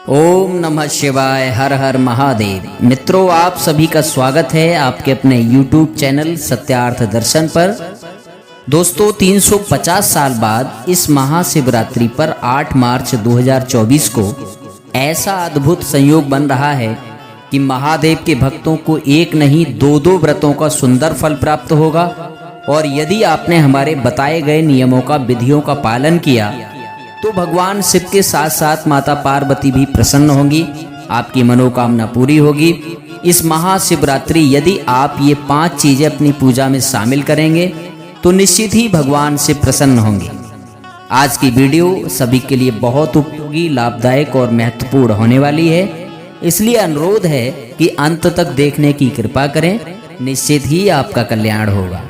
ओम नमः शिवाय। हर हर महादेव। मित्रों, आप सभी का स्वागत है आपके अपने YouTube चैनल सत्यार्थ दर्शन पर। दोस्तों, 350 साल बाद इस महाशिवरात्रि पर 8 मार्च 2024 को ऐसा अद्भुत संयोग बन रहा है कि महादेव के भक्तों को एक नहीं दो व्रतों का सुंदर फल प्राप्त होगा। और यदि आपने हमारे बताए गए नियमों का, विधियों का पालन किया तो भगवान शिव के साथ साथ माता पार्वती भी प्रसन्न होंगी, आपकी मनोकामना पूरी होगी। इस महाशिवरात्रि यदि आप ये 5 चीजें अपनी पूजा में शामिल करेंगे तो निश्चित ही भगवान शिव प्रसन्न होंगे। आज की वीडियो सभी के लिए बहुत उपयोगी, लाभदायक और महत्वपूर्ण होने वाली है, इसलिए अनुरोध है कि अंत तक देखने की कृपा करें, निश्चित ही आपका कल्याण होगा।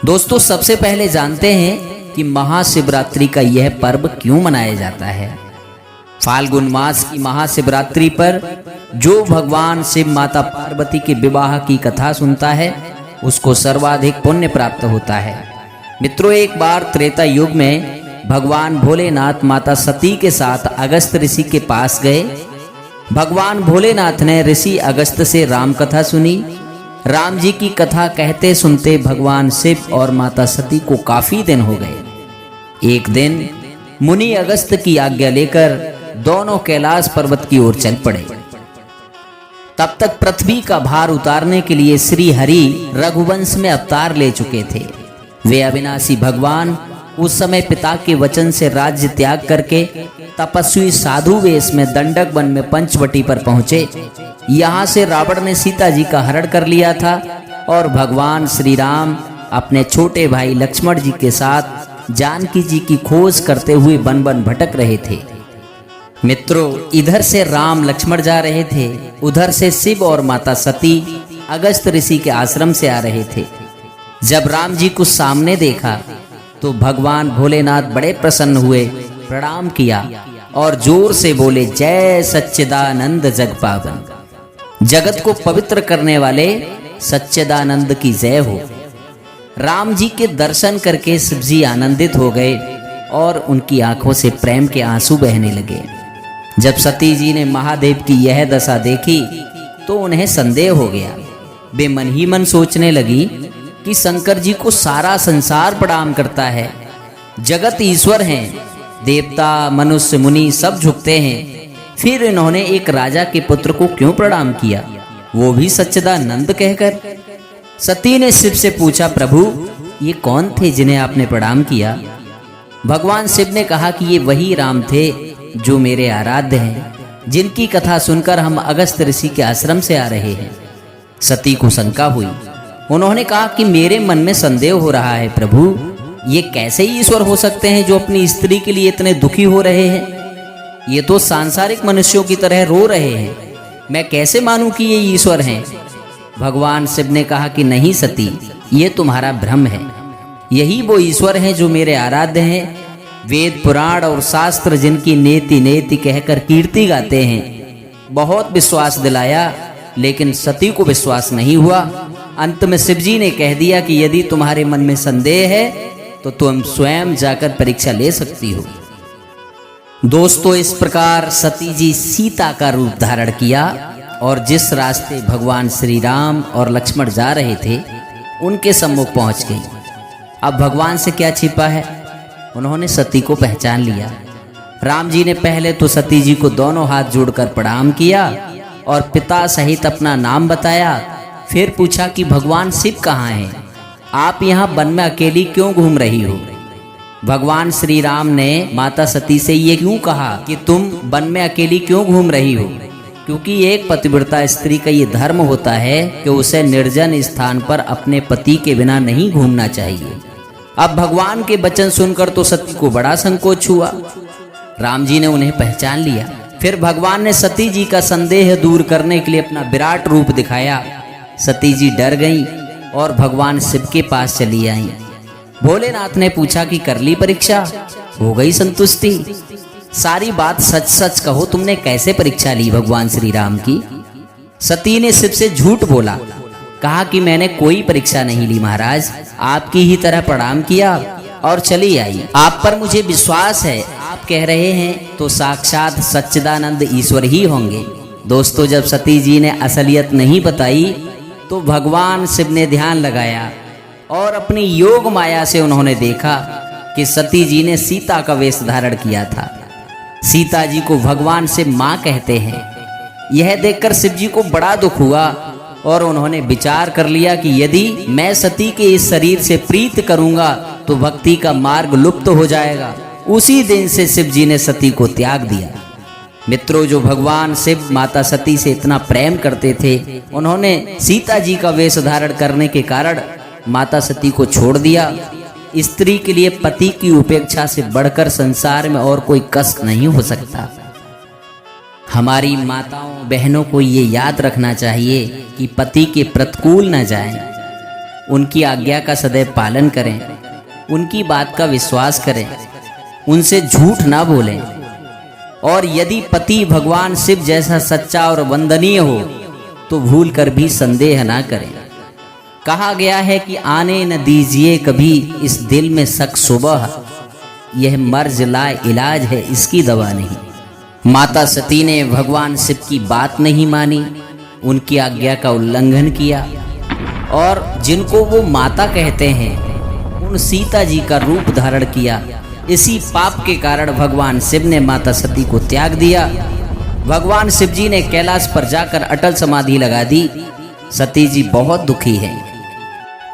दोस्तों, सबसे पहले जानते हैं कि महाशिवरात्रि का यह पर्व क्यों मनाया जाता है। फाल्गुन मास की महाशिवरात्रि पर जो भगवान शिव माता पार्वती के विवाह की कथा सुनता है उसको सर्वाधिक पुण्य प्राप्त होता है। मित्रों, एक बार त्रेता युग में भगवान भोलेनाथ माता सती के साथ अगस्त ऋषि के पास गए। भगवान भोलेनाथ ने ऋषि अगस्त से राम कथा सुनी। राम जी की कथा कहते सुनते भगवान शिव और माता सती को काफी दिन हो गए। एक दिन मुनि अगस्त की आज्ञा लेकर दोनों कैलाश पर्वत की ओर चल पड़े। तब तक पृथ्वी का भार उतारने के लिए श्री हरि रघुवंश में अवतार ले चुके थे। वे अविनाशी भगवान उस समय पिता के वचन से राज्य त्याग करके तपस्वी साधु वेश में दंडक वन में पंचवटी पर पहुंचे। यहाँ से रावण ने सीता जी का हरण कर लिया था और भगवान श्री राम अपने छोटे भाई लक्ष्मण जी के साथ जानकी जी की खोज करते हुए वन वन भटक रहे थे। मित्रों, इधर से राम लक्ष्मण जा रहे थे, उधर से शिव और माता सती अगस्त ऋषि के आश्रम से आ रहे थे। जब राम जी को सामने देखा तो भगवान भोलेनाथ बड़े प्रसन्न हुए, प्रणाम किया और जोर से बोले, जय सच्चिदानंद जग पावन। जगत को पवित्र करने वाले सच्चिदानंद की जय हो। राम जी के दर्शन करके शिव जी आनंदित हो गए और उनकी आंखों से प्रेम के आंसू बहने लगे। जब सती जी ने महादेव की यह दशा देखी तो उन्हें संदेह हो गया। वे मन ही मन सोचने लगी कि शंकर जी को सारा संसार प्रणाम करता है, जगत ईश्वर हैं, देवता मनुष्य मुनि सब झुकते हैं, फिर इन्होंने एक राजा के पुत्र को क्यों प्रणाम किया, वो भी सच्चिदानंद कहकर। सती ने शिव से पूछा, प्रभु ये कौन थे जिन्हें आपने प्रणाम किया। भगवान शिव ने कहा कि ये वही राम थे जो मेरे आराध्य हैं, जिनकी कथा सुनकर हम अगस्त ऋषि के आश्रम से आ रहे हैं। सती को शंका हुई। उन्होंने कहा कि मेरे मन में संदेह हो रहा है प्रभु, ये कैसे ईश्वर हो सकते हैं जो अपनी स्त्री के लिए इतने दुखी हो रहे हैं। ये तो सांसारिक मनुष्यों की तरह रो रहे हैं, मैं कैसे मानूं कि ये ईश्वर हैं। भगवान शिव ने कहा कि नहीं सती, ये तुम्हारा भ्रम है, यही वो ईश्वर हैं जो मेरे आराध्य हैं। वेद पुराण और शास्त्र जिनकी नेति नेति कहकर कीर्ति गाते हैं। बहुत विश्वास दिलाया लेकिन सती को विश्वास नहीं हुआ। अंत में शिव जी ने कह दिया कि यदि तुम्हारे मन में संदेह है तो तुम स्वयं जाकर परीक्षा ले सकती हो। दोस्तों, इस प्रकार सती जी सीता का रूप धारण किया और जिस रास्ते भगवान श्री राम और लक्ष्मण जा रहे थे उनके सम्मुख पहुंच गई। अब भगवान से क्या छिपा है, उन्होंने सती को पहचान लिया। राम जी ने पहले तो सती जी को दोनों हाथ जोड़कर प्रणाम किया और पिता सहित अपना नाम बताया। फिर पूछा कि भगवान शिव कहाँ हैं, आप यहाँ वन में अकेली क्यों घूम रही हो। भगवान श्री राम ने माता सती से ये क्यों कहा कि तुम वन में अकेली क्यों घूम रही हो, क्योंकि एक पतिव्रता स्त्री का ये धर्म होता है कि उसे निर्जन स्थान पर अपने पति के बिना नहीं घूमना चाहिए। अब भगवान के वचन सुनकर तो सती को बड़ा संकोच हुआ। राम जी ने उन्हें पहचान लिया। फिर भगवान ने सती जी का संदेह दूर करने के लिए अपना विराट रूप दिखाया। सती जी डर गईं और भगवान शिव के पास चली आईं। भोलेनाथ ने पूछा कि कर ली परीक्षा, हो गई संतुष्टि, सारी बात सच सच कहो, तुमने कैसे परीक्षा ली भगवान श्री राम की। सती ने शिव से झूठ बोला, कहा कि मैंने कोई परीक्षा नहीं ली महाराज, आपकी ही तरह प्रणाम किया और चली आई। आप पर मुझे विश्वास है, आप कह रहे हैं तो साक्षात सच्चिदानंद ईश्वर ही होंगे। दोस्तों, जब सती जी ने असलियत नहीं बताई तो भगवान शिव ने ध्यान लगाया और अपनी योग माया से उन्होंने देखा कि सती जी ने सीता का वेश धारण किया था। सीता जी को भगवान से माँ कहते हैं। यह देखकर शिव जी को बड़ा दुख हुआ और उन्होंने विचार कर लिया कि यदि मैं सती के इस शरीर से प्रीत करूंगा तो भक्ति का मार्ग लुप्त हो जाएगा। उसी दिन से शिव जी ने सती को त्याग दिया। मित्रों, जो भगवान शिव माता सती से इतना प्रेम करते थे, उन्होंने सीता जी का वेश धारण करने के कारण माता सती को छोड़ दिया। स्त्री के लिए पति की उपेक्षा से बढ़कर संसार में और कोई कष्ट नहीं हो सकता। हमारी माताओं बहनों को ये याद रखना चाहिए कि पति के प्रतिकूल न जाएं, उनकी आज्ञा का सदैव पालन करें, उनकी बात का विश्वास करें, उनसे झूठ ना बोलें। और यदि पति भगवान शिव जैसा सच्चा और वंदनीय हो तो भूल कर भी संदेह ना करें। कहा गया है कि आने न दीजिए कभी इस दिल में शक सुबह, यह मर्ज ला इलाज है इसकी दवा नहीं। माता सती ने भगवान शिव की बात नहीं मानी, उनकी आज्ञा का उल्लंघन किया और जिनको वो माता कहते हैं उन सीता जी का रूप धारण किया। इसी पाप के कारण भगवान शिव ने माता सती को त्याग दिया। भगवान शिव जी ने कैलाश पर जाकर अटल समाधि लगा दी। सती जी बहुत दुखी है।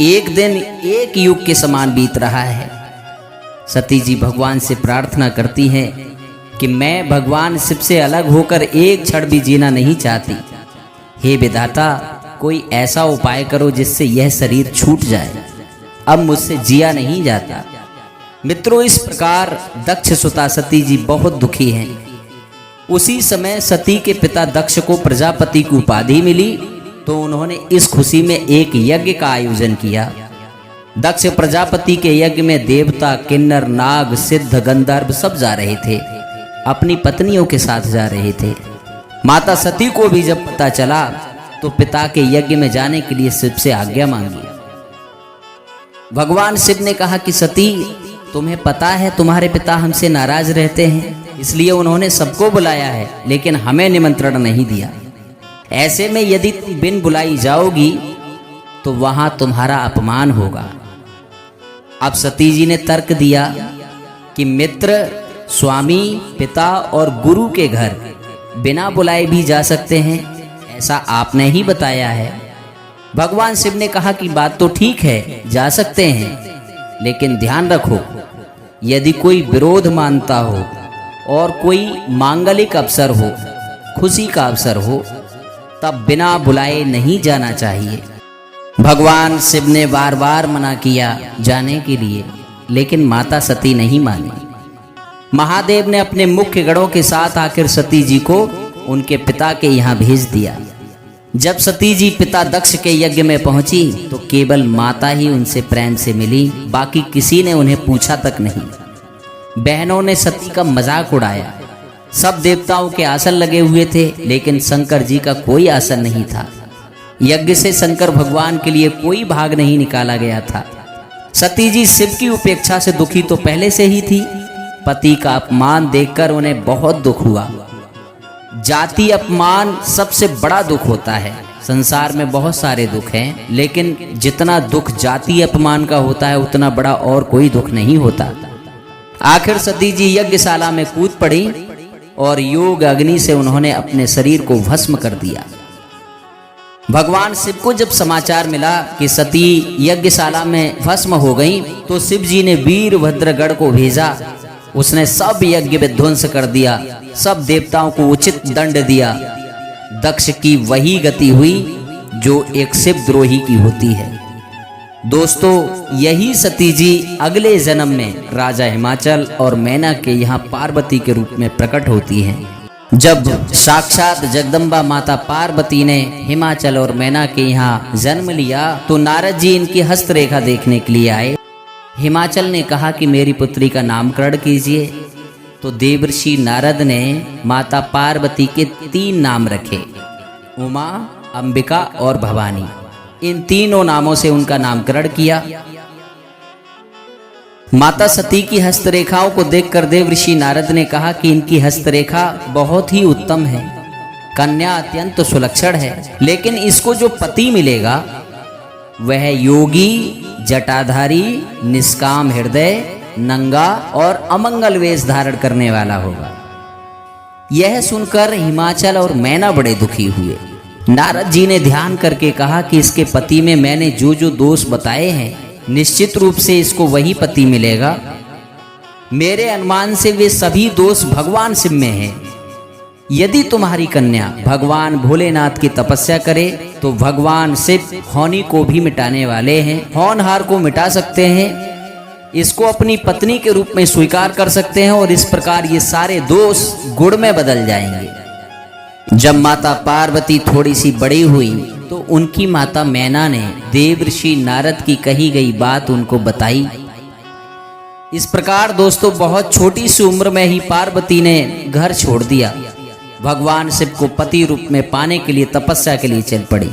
एक दिन एक युग के समान बीत रहा है। सती जी भगवान से प्रार्थना करती हैं कि मैं भगवान शिव से अलग होकर एक क्षण भी जीना नहीं चाहती। हे विधाता, कोई ऐसा उपाय करो जिससे यह शरीर छूट जाए, अब मुझसे जिया नहीं जाता। मित्रों, इस प्रकार दक्ष सुता सती जी बहुत दुखी हैं। उसी समय सती के पिता दक्ष को प्रजापति की उपाधि मिली तो उन्होंने इस खुशी में एक यज्ञ का आयोजन किया। दक्ष प्रजापति के यज्ञ में देवता, किन्नर, नाग, सिद्ध, गंधर्व सब जा रहे थे, अपनी पत्नियों के साथ जा रहे थे। माता सती को भी जब पता चला तो पिता के यज्ञ में जाने के लिए शिव से आज्ञा मांगी। भगवान शिव ने कहा कि सती, तुम्हें पता है तुम्हारे पिता हमसे नाराज रहते हैं, इसलिए उन्होंने सबको बुलाया है लेकिन हमें निमंत्रण नहीं दिया। ऐसे में यदि तुम बिन बुलाई जाओगी तो वहां तुम्हारा अपमान होगा। अब सती जी ने तर्क दिया कि मित्र, स्वामी, पिता और गुरु के घर बिना बुलाए भी जा सकते हैं, ऐसा आपने ही बताया है। भगवान शिव ने कहा कि बात तो ठीक है, जा सकते हैं, लेकिन ध्यान रखो, यदि कोई विरोध मानता हो और कोई मांगलिक अवसर हो, खुशी का अवसर हो, तब बिना बुलाए नहीं जाना चाहिए। भगवान शिव ने बार बार मना किया जाने के लिए, लेकिन माता सती नहीं मानी। महादेव ने अपने मुख्य गणों के साथ आखिर सती जी को उनके पिता के यहाँ भेज दिया। जब सती जी पिता दक्ष के यज्ञ में पहुंची तो केवल माता ही उनसे प्रेम से मिली, बाकी किसी ने उन्हें पूछा तक नहीं। बहनों ने सती का मजाक उड़ाया। सब देवताओं के आसन लगे हुए थे लेकिन शंकर जी का कोई आसन नहीं था। यज्ञ से शंकर भगवान के लिए कोई भाग नहीं निकाला गया था। सती जी शिव की उपेक्षा से दुखी तो पहले से ही थी। पति का अपमान देखकर उन्हें बहुत दुख हुआ। जाति अपमान सबसे बड़ा दुख होता है। संसार में बहुत सारे दुख हैं, लेकिन जितना दुख जाति अपमान का होता है उतना बड़ा और कोई दुख नहीं होता। आखिर सती जी यज्ञशाला में कूद पड़ी और योग अग्नि से उन्होंने अपने शरीर को भस्म कर दिया। भगवान शिव को जब समाचार मिला कि सती यज्ञशाला में भस्म हो गई तो शिव जी ने वीरभद्रगढ़ को भेजा। उसने सब यज्ञ विध्वंस कर दिया, सब देवताओं को उचित दंड दिया। दक्ष की वही गति हुई जो एक शिव द्रोही की होती है। दोस्तों, यही सती जी अगले जन्म में राजा हिमाचल और मैना के यहाँ पार्वती के रूप में प्रकट होती हैं। जब साक्षात जगदम्बा माता पार्वती ने हिमाचल और मैना के यहाँ जन्म लिया तो नारद जी इनकी हस्तरेखा देखने के लिए आए। हिमाचल ने कहा कि मेरी पुत्री का नामकरण कीजिए, तो देवर्षि नारद ने माता पार्वती के 3 नाम रखे, उमा, अंबिका और भवानी। इन तीनों नामों से उनका नामकरण किया। माता सती की हस्तरेखाओं को देखकर देवऋषि नारद ने कहा कि इनकी हस्तरेखा बहुत ही उत्तम है, कन्या अत्यंत सुलक्षण है, लेकिन इसको जो पति मिलेगा वह योगी, जटाधारी, निष्काम हृदय, नंगा और अमंगल वेश धारण करने वाला होगा। यह सुनकर हिमाचल और मैना बड़े दुखी हुए। नारद जी ने ध्यान करके कहा कि इसके पति में मैंने जो जो दोष बताए हैं, निश्चित रूप से इसको वही पति मिलेगा। मेरे अनुमान से वे सभी दोष भगवान शिव में हैं। यदि तुम्हारी कन्या भगवान भोलेनाथ की तपस्या करे तो भगवान शिव हौनी को भी मिटाने वाले हैं, होनहार को मिटा सकते हैं, इसको अपनी पत्नी के रूप में स्वीकार कर सकते हैं और इस प्रकार ये सारे दोष गुण में बदल जाएंगे। जब माता पार्वती थोड़ी सी बड़ी हुई तो उनकी माता मैना ने देवऋषि नारद की कही गई बात उनको बताई। इस प्रकार दोस्तों बहुत छोटी सी उम्र में ही पार्वती ने घर छोड़ दिया, भगवान शिव को पति रूप में पाने के लिए तपस्या के लिए चल पड़ी।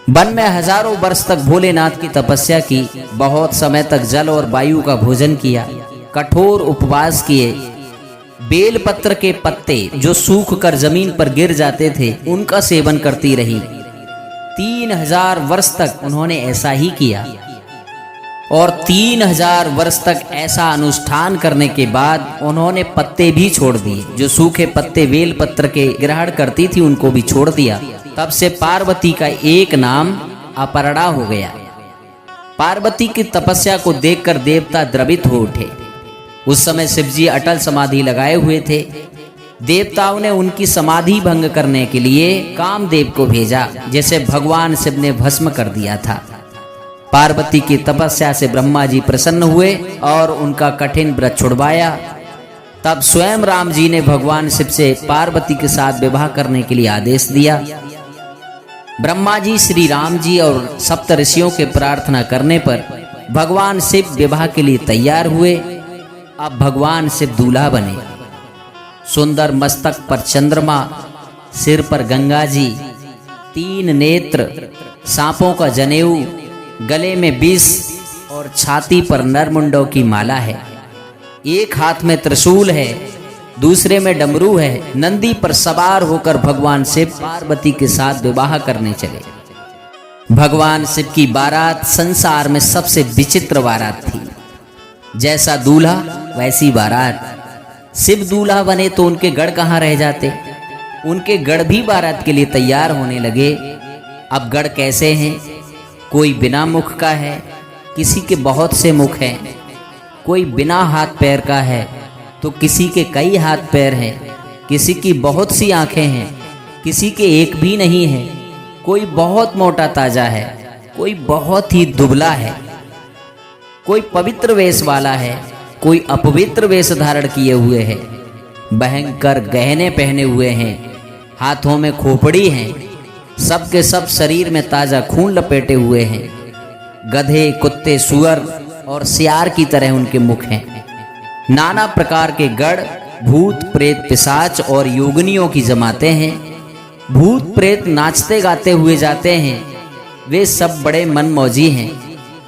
वन में हजारों वर्ष तक भोलेनाथ की तपस्या की, बहुत समय तक जल और वायु का भोजन किया, कठोर उपवास किए, बेलपत्र के पत्ते जो सूख कर जमीन पर गिर जाते थे उनका सेवन करती रही। 3000 वर्ष तक उन्होंने ऐसा ही किया और 3000 वर्ष तक ऐसा अनुष्ठान करने के बाद उन्होंने पत्ते भी छोड़ दिए, जो सूखे पत्ते बेल पत्र के ग्रहण करती थी उनको भी छोड़ दिया। तब से पार्वती का एक नाम अपर्णा हो गया। पार्वती की तपस्या को देखकर देवता द्रवित हो उठे। उस समय शिवजी अटल समाधि लगाए हुए थे। देवताओं ने उनकी समाधि भंग करने के लिए कामदेव को भेजा, जैसे भगवान शिव ने भस्म कर दिया था। पार्वती की तपस्या से ब्रह्मा जी प्रसन्न हुए और उनका कठिन व्रत छुड़वाया। तब स्वयं राम जी ने भगवान शिव से पार्वती के साथ विवाह करने के लिए आदेश दिया। ब्रह्मा जी, श्री राम जी और सप्त ऋषियों के प्रार्थना करने पर भगवान शिव विवाह के लिए तैयार हुए। अब भगवान शिव दूल्हा बने। सुंदर मस्तक पर चंद्रमा, सिर पर गंगा जी, 3 नेत्र, सांपों का जनेऊ, गले में विष और छाती पर नरमुंडों की माला है। एक हाथ में त्रिशूल है, दूसरे में डमरू है। नंदी पर सवार होकर भगवान शिव पार्वती के साथ विवाह करने चले। भगवान शिव की बारात संसार में सबसे विचित्र बारात थी। जैसा दूल्हा वैसी बारात। शिव दूल्हा बने तो उनके गढ़ कहाँ रह जाते। उनके गढ़ भी बारात के लिए तैयार होने लगे। अब गढ़ कैसे हैं? कोई बिना मुख का है, किसी के बहुत से मुख हैं, कोई बिना हाथ पैर का है तो किसी के कई हाथ पैर हैं, किसी की बहुत सी आंखें हैं, किसी के एक भी नहीं है, कोई बहुत मोटा ताजा है, कोई बहुत ही दुबला है, कोई पवित्र वेश वाला है, कोई अपवित्र वेश धारण किए हुए है, भयंकर गहने पहने हुए हैं, हाथों में खोपड़ी हैं, सबके सब शरीर में ताजा खून लपेटे हुए हैं। गधे, कुत्ते, सुअर और सियार की तरह उनके मुख हैं। नाना प्रकार के गढ़, भूत प्रेत, पिशाच और योगिनियों की जमाते हैं। भूत प्रेत नाचते गाते हुए जाते हैं। वे सब बड़े मनमौजी हैं।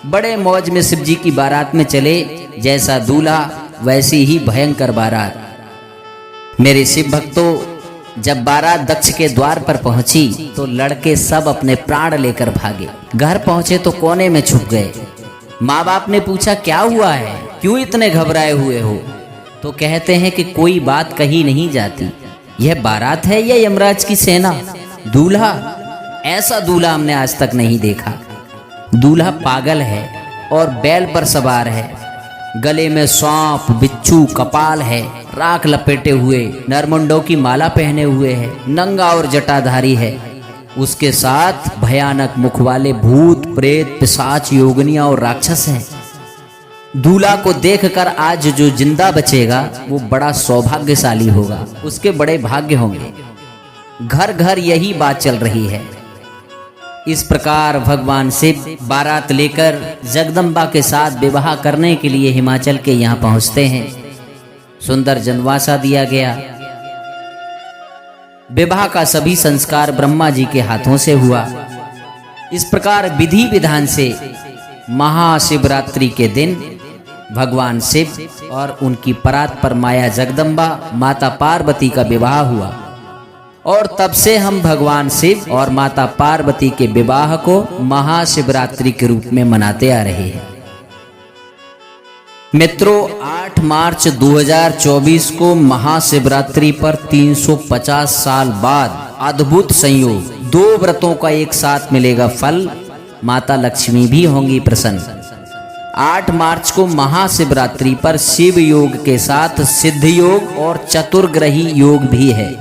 बड़े मौज में शिव जी की बारात में चले। जैसा दूल्हा वैसी ही भयंकर बारात। मेरे शिव भक्तों, जब बारात दक्ष के द्वार पर पहुंची तो लड़के सब अपने प्राण लेकर भागे। घर पहुंचे तो कोने में छुप गए। माँ बाप ने पूछा, क्या हुआ है, क्यों इतने घबराए हुए हो? तो कहते हैं कि कोई बात कही नहीं जाती। यह बारात है या यमराज की सेना? दूल्हा, ऐसा दूल्हा हमने आज तक नहीं देखा। दूल्हा पागल है और बैल पर सवार है। गले में सांप, बिच्छू, कपाल है, राख लपेटे हुए, नरमुंडों की माला पहने हुए है, नंगा और जटाधारी है। उसके साथ भयानक मुख वाले भूत प्रेत, पिशाच, योगिनियां और राक्षस हैं। दूल्हा को देखकर आज जो जिंदा बचेगा वो बड़ा सौभाग्यशाली होगा, उसके बड़े भाग्य होंगे। घर घर यही बात चल रही है। इस प्रकार भगवान शिव बारात लेकर जगदम्बा के साथ विवाह करने के लिए हिमाचल के यहाँ पहुँचते हैं। सुंदर जनवासा दिया गया। विवाह का सभी संस्कार ब्रह्मा जी के हाथों से हुआ। इस प्रकार विधि विधान से महाशिवरात्रि के दिन भगवान शिव और उनकी परात्पर माया जगदम्बा माता पार्वती का विवाह हुआ और तब से हम भगवान शिव और माता पार्वती के विवाह को महाशिवरात्रि के रूप में मनाते आ रहे हैं। मित्रों, 8 मार्च 2024 को महाशिवरात्रि पर 350 साल बाद अद्भुत संयोग, 2 व्रतों का एक साथ मिलेगा फल, माता लक्ष्मी भी होंगी प्रसन्न। 8 मार्च को महाशिवरात्रि पर शिव योग के साथ सिद्ध योग और चतुर्ग्रही योग भी है।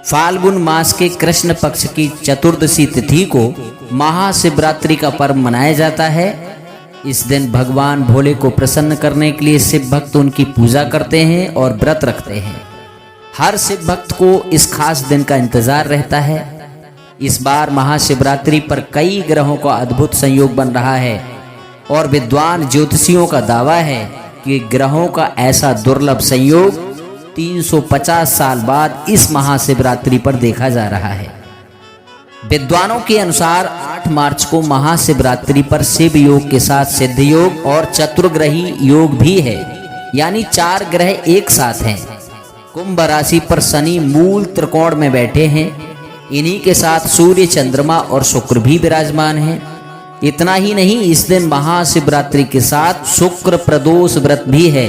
फाल्गुन मास के कृष्ण पक्ष की चतुर्दशी तिथि को महाशिवरात्रि का पर्व मनाया जाता है। इस दिन भगवान भोले को प्रसन्न करने के लिए शिव भक्त उनकी पूजा करते हैं और व्रत रखते हैं। हर शिव भक्त को इस खास दिन का इंतजार रहता है। इस बार महाशिवरात्रि पर कई ग्रहों का अद्भुत संयोग बन रहा है और विद्वान ज्योतिषियों का दावा है कि ग्रहों का ऐसा दुर्लभ संयोग 350 साल बाद इस महाशिवरात्रि पर देखा जा रहा है। विद्वानों के अनुसार 8 मार्च को महाशिवरात्रि पर शिव योग के साथ सिद्ध योग और चतुर्ग्रही योग भी है, यानी 4 ग्रह एक साथ हैं। कुंभ राशि पर शनि मूल त्रिकोण में बैठे हैं। इन्हीं के साथ सूर्य, चंद्रमा और शुक्र भी विराजमान हैं। इतना ही नहीं, इस दिन महाशिवरात्रि के साथ शुक्र प्रदोष व्रत भी है।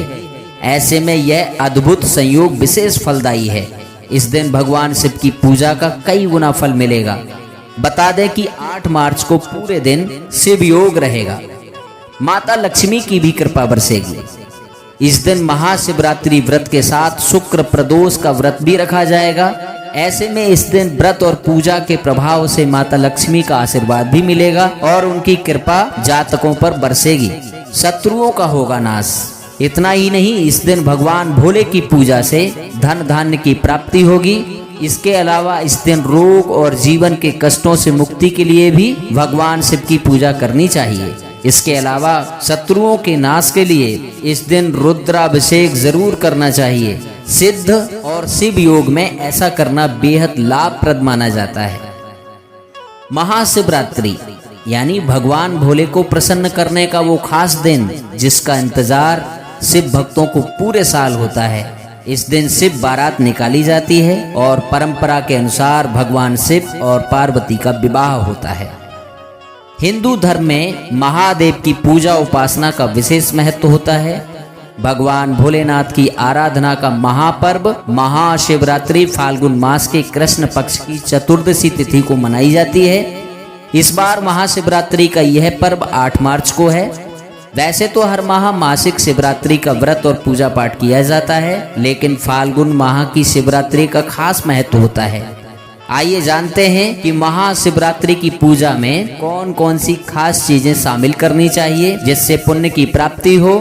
ऐसे में यह अद्भुत संयोग विशेष फलदायी है। इस दिन भगवान शिव की पूजा का कई गुना फल मिलेगा। बता दें कि 8 मार्च को पूरे दिन शिव योग रहेगा। माता लक्ष्मी की भी कृपा बरसेगी। इस दिन महाशिवरात्रि व्रत के साथ शुक्र प्रदोष का व्रत भी रखा जाएगा। ऐसे में इस दिन व्रत और पूजा के प्रभाव से माता लक्ष्मी का आशीर्वाद भी मिलेगा और उनकी कृपा जातकों पर बरसेगी। शत्रुओं का होगा नाश। इतना ही नहीं, इस दिन भगवान भोले की पूजा से धन धान्य की प्राप्ति होगी। इसके अलावा इस दिन रोग और जीवन के कष्टों से मुक्ति के लिए भी भगवान शिव की पूजा करनी चाहिए। इसके अलावा शत्रुओं के नाश के लिए इस दिन रुद्राभिषेक जरूर करना चाहिए। सिद्ध और शिव योग में ऐसा करना बेहद लाभप्रद माना जाता है। महाशिवरात्रि यानी भगवान भोले को प्रसन्न करने का वो खास दिन जिसका इंतजार शिव भक्तों को पूरे साल होता है। इस दिन शिव बारात निकाली जाती है और परंपरा के अनुसार भगवान शिव और पार्वती का विवाह होता है। हिंदू धर्म में महादेव की पूजा उपासना का विशेष महत्व होता है। भगवान भोलेनाथ की आराधना का महापर्व महाशिवरात्रि फाल्गुन मास के कृष्ण पक्ष की चतुर्दशी तिथि को मनाई जाती है। इस बार महाशिवरात्रि का यह पर्व 8 मार्च को है। वैसे तो हर माह मासिक शिवरात्रि का व्रत और पूजा पाठ किया जाता है, लेकिन फाल्गुन माह की शिवरात्रि का खास महत्व होता है। आइए जानते हैं कि महाशिवरात्रि की पूजा में कौन कौन सी खास चीजें शामिल करनी चाहिए जिससे पुण्य की प्राप्ति हो।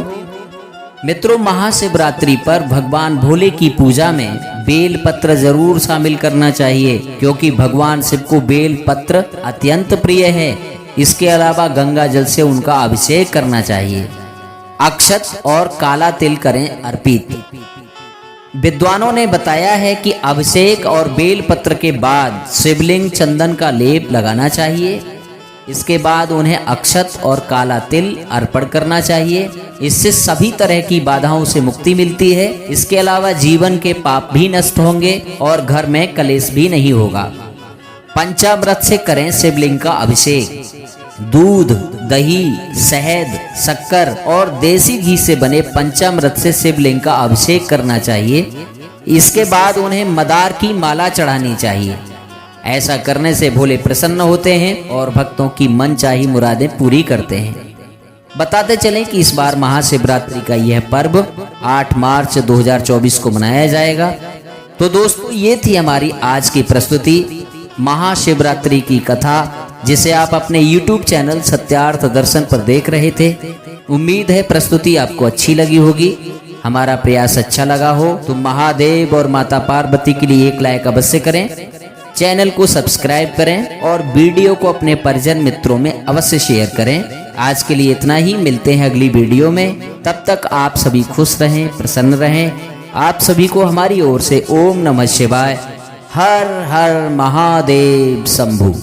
मित्रों, महाशिवरात्रि पर भगवान भोले की पूजा में बेल पत्र जरूर शामिल करना चाहिए, क्योंकि भगवान शिव को बेल पत्र अत्यंत प्रिय है। इसके अलावा गंगा जल से उनका अभिषेक करना चाहिए। अक्षत और काला तिल करें अर्पित। विद्वानों ने बताया है कि अभिषेक और बेल पत्र के बाद शिवलिंग चंदन का लेप लगाना चाहिए। इसके बाद उन्हें अक्षत और काला तिल अर्पण करना चाहिए। इससे सभी तरह की बाधाओं से मुक्ति मिलती है। इसके अलावा जीवन के पाप भी नष्ट होंगे और घर में कलेश भी नहीं होगा। पंचामृत से करें शिवलिंग का अभिषेक। दूध, दही, शहद, शक्कर और देसी घी से बने पंचामृत से शिवलिंग का अभिषेक करना चाहिए। इसके बाद उन्हें मदार की माला चढ़ानी चाहिए। ऐसा करने से भोले प्रसन्न होते हैं और भक्तों की मनचाही मुरादें पूरी करते हैं। बताते चलें कि इस बार महाशिवरात्रि का यह पर्व 8 मार्च 2024 को मनाया जाएगा। तो दोस्तों, ये थी हमारी आज की प्रस्तुति महाशिवरात्रि की कथा, जिसे आप अपने YouTube चैनल सत्यार्थ दर्शन पर देख रहे थे। उम्मीद है प्रस्तुति आपको अच्छी लगी होगी। हमारा प्रयास अच्छा लगा हो तो महादेव और माता पार्वती के लिए एक लाइक अवश्य करें, चैनल को सब्सक्राइब करें और वीडियो को अपने परिजन मित्रों में अवश्य शेयर करें। आज के लिए इतना ही, मिलते हैं अगली वीडियो में। तब तक आप सभी खुश रहें, प्रसन्न रहें। आप सभी को हमारी ओर से ओम नमः शिवाय। हर हर महादेव शंभु।